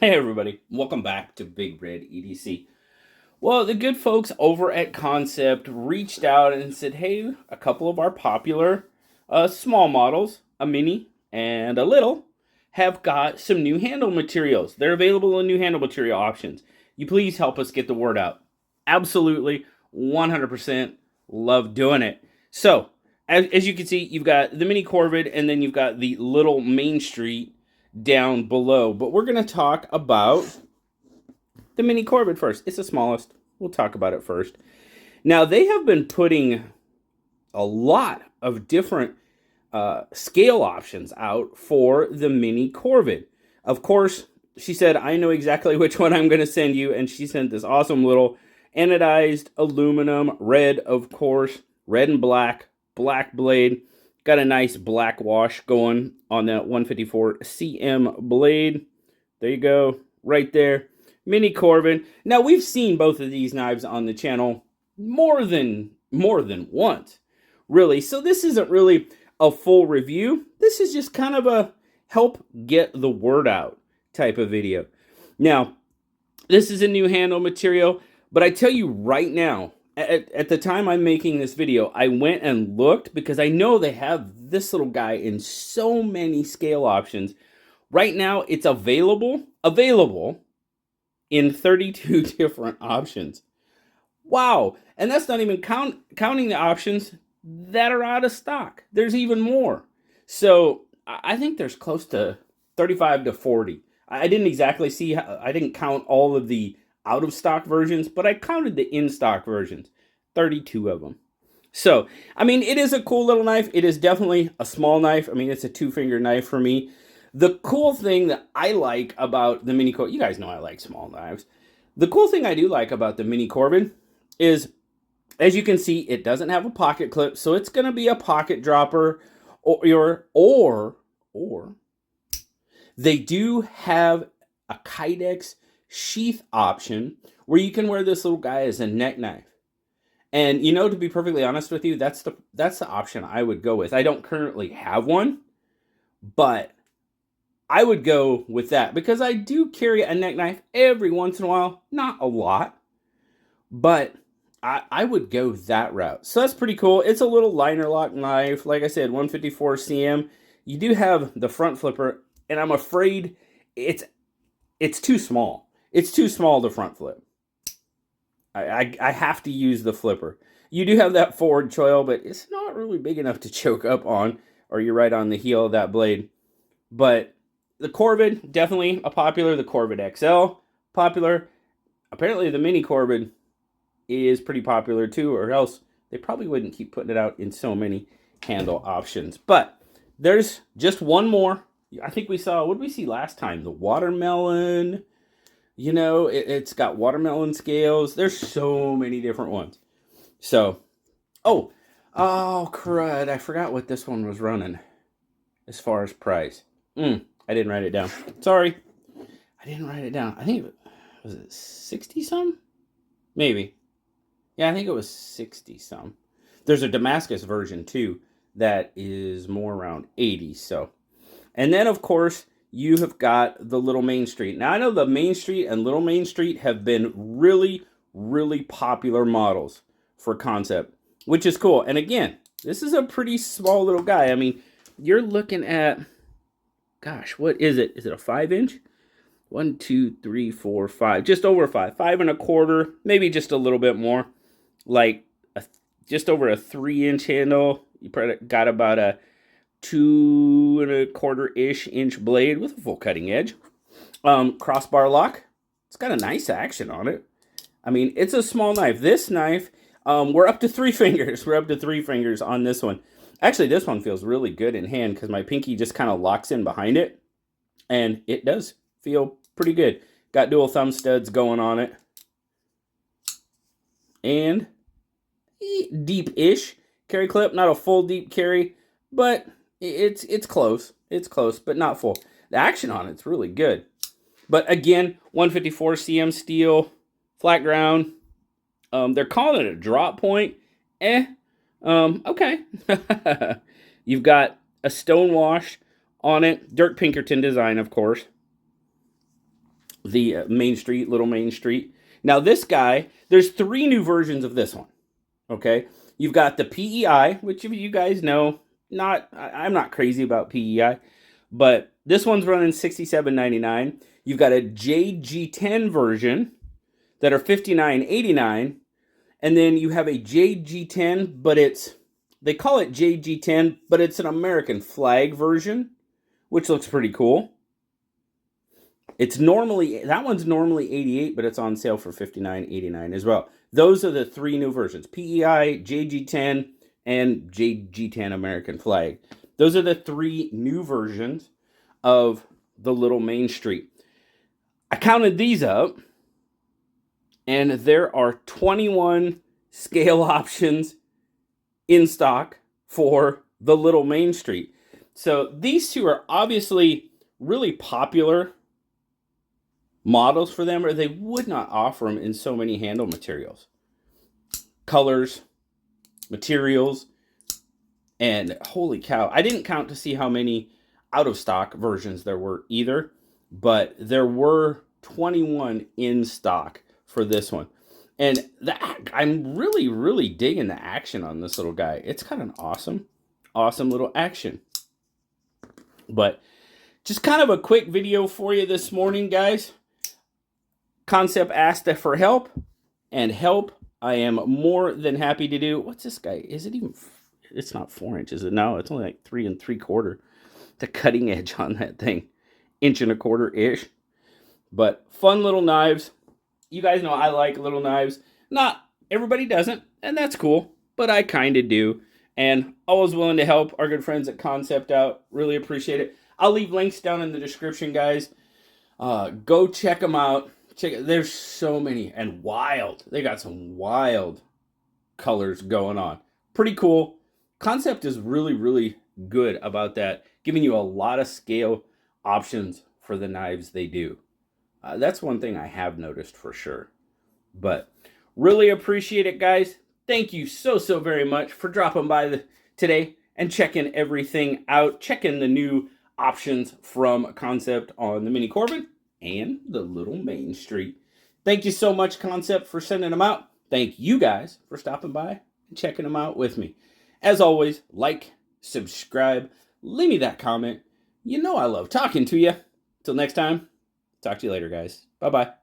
Hey everybody, welcome back to Big Red EDC. Well, the good folks over at Kansept reached out and said, hey, a couple of our popular small models, a mini and a little, have got some new handle materials. They're available in new handle material options. You please help us get the word out. Absolutely, 100% love doing it. So, as you can see, you've got the mini Corvid and then you've got the little Main Street down below. But we're going to talk about the mini Corvid first. It's the smallest. We'll talk about it first. Now, they have been putting a lot of different scale options out for the mini Corvid. Of course, she said, I know exactly which one I'm going to send you. And she sent this awesome little anodized aluminum, red, of course, red and black blade. Got a nice black wash going on that 154 CM blade. There you go, right there. Mini Corvid. Now, we've seen both of these knives on the channel more than once, really. So this isn't really a full review. This is just kind of a help get the word out type of video. Now, this is a new handle material, but I tell you right now, at the time I'm making this video, I went and looked because I know they have this little guy in so many scale options. Right now, it's available in 32 different options. Wow. And that's not even counting the options that are out of stock. There's even more. So I think there's close to 35 to 40. I didn't exactly see, I didn't count all of the out of stock versions, but I counted the in stock versions, 32 of them. So, I mean, it is a cool little knife. It is definitely a small knife. I mean, it's a 2-finger knife for me. The cool thing that I like about the mini Corvid, you guys know I like small knives. The cool thing I do like about the mini Corvid is, as you can see, it doesn't have a pocket clip, so it's going to be a pocket dropper, or they do have a Kydex sheath option where you can wear this little guy as a neck knife. And you know, to be perfectly honest with you, that's the option I would go with. I don't currently have one, but I would go with that because I do carry a neck knife every once in a while, not a lot, but I would go that route. So that's pretty cool. It's a little liner lock knife. Like I said, 154 cm. You do have the front flipper, and I'm afraid it's too small. It's too small to front flip. I have to use the flipper. You do have that forward choil, but it's not really big enough to choke up on, or you're right on the heel of that blade. But the Corvid, definitely a popular. The Corvid XL, popular. Apparently the mini Corvid is pretty popular too, or else they probably wouldn't keep putting it out in so many handle options. But there's just one more. I think we saw, what did we see last time? The watermelon. You know, it's got watermelon scales. There's so many different ones. So, oh, crud. I forgot what this one was running as far as price. I didn't write it down. Sorry. I didn't write it down. I think was it 60 some? Maybe. Yeah, I think it was 60 some. There's a Damascus version too that is more around 80. So, and then of course you have got the Little Main Street. Now I know the Main Street and Little Main Street have been really, really popular models for Kansept, which is cool. And again, this is a pretty small little guy. I mean, you're looking at, gosh, what is it? Is it a 5-inch? 1, 2, 3, 4, 5. Just over 5. 5 and a quarter. Maybe just a little bit more. Like just over a 3-inch handle. You probably got about a 2 1/4-ish inch blade with a full cutting edge. Crossbar lock. It's got a nice action on it. I mean, it's a small knife. This knife, we're up to 3 fingers. We're up to 3 fingers on this one. Actually, this one feels really good in hand because my pinky just kind of locks in behind it. And it does feel pretty good. Got dual thumb studs going on it. And deep-ish carry clip. Not a full deep carry, but it's close. It's close, but not full. The action on it's really good. But again, 154 cm steel, flat ground. They're calling it a drop point. Okay. You've got a stone wash on it. Dirk Pinkerton design, of course. the Main Street, Little Main Street. Now this guy, there's 3 new versions of this one. Okay, you've got the PEI, which if you guys know, I'm not crazy about PEI, but this one's running $67.99. You've got a JG10 version that are $59.89, and then you have a JG10, but they call it JG10, but it's an American flag version, which looks pretty cool. That one's normally $88, but it's on sale for $59.89 as well. Those are the 3 new versions: PEI, JG10, and JG10 American flag. Those are the 3 new versions of the Little Main Street. I counted these up, and there are 21 scale options in stock for the Little Main Street. So these 2 are obviously really popular models for them, or they would not offer them in so many handle materials, colors, materials, and holy cow, I didn't count to see how many out of stock versions there were either, but there were 21 in stock for this one. And I'm really digging the action on this little guy. It's kind of an awesome little action. But just kind of a quick video for you this morning, guys. Kansept asked for help, and help I am more than happy to do. What's this guy? Is it even? It's not 4 inches. No, it's only like 3 3/4. The cutting edge on that thing, 1 1/4 ish. But fun little knives. You guys know I like little knives. Not everybody doesn't, and that's cool, but I kind of do. And always willing to help our good friends at Kansept out. Really appreciate it. I'll leave links down in the description, guys. Go check them out. There's so many, and wild. They got some wild colors going on. Pretty cool. Kansept is really good about that, giving you a lot of scale options for the knives they do. That's one thing I have noticed for sure. But really appreciate it, guys. Thank you so very much for dropping by today and checking everything out, checking the new options from Kansept on the Mini Corbin and the Little Main Street. Thank you so much, Kansept, for sending them out. Thank you guys for stopping by and checking them out with me. As always, like, subscribe, leave me that comment. You know I love talking to you. Till next time, talk to you later, guys. Bye-bye.